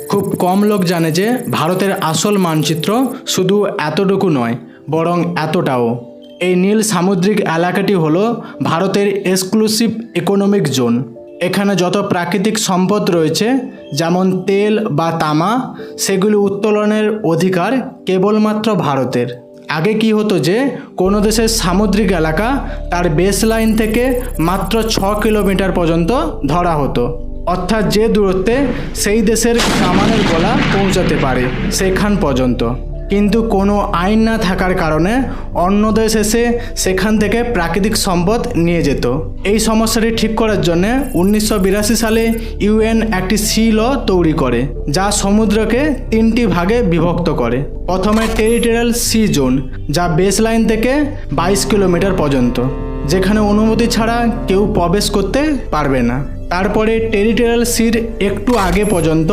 খুব কম লোক জানে যে ভারতের আসল মানচিত্র শুধু এতটুকু নয়, বরং এতটাও। এই নীল সামুদ্রিক এলাকাটি হলো ভারতের এক্সক্লুসিভ ইকোনমিক জোন। এখানে যত প্রাকৃতিক সম্পদ রয়েছে, যেমন তেল বা তামা, সেগুলি উত্তোলনের অধিকার কেবলমাত্র ভারতের। আগে কি হতো যে কোনো দেশের সামুদ্রিক এলাকা তার বেসলাইন থেকে মাত্র 6 কিলোমিটার পর্যন্ত ধরা হতো, অর্থাৎ যে দূরত্বে সেই দেশের কামানের গলা পৌঁছাতে পারে সেখান পর্যন্ত। কিন্তু কোনো আইন না থাকার কারণে অন্য দেশ এসে সেখান থেকে প্রাকৃতিক সম্পদ নিয়ে যেত। এই সমস্যাটি ঠিক করার জন্য 1982 সালে ইউএন একটি সি ল তৈরি করে, যা সমুদ্রকে 3টি ভাগে বিভক্ত করে। প্রথমে টেরিটোরিয়াল সি জোন, যা বেসলাইন থেকে 22 কিলোমিটার পর্যন্ত, যেখানে অনুমতি ছাড়া কেউ প্রবেশ করতে পারবে না। তারপরে টেরিটোরিয়াল সির একটু আগে পর্যন্ত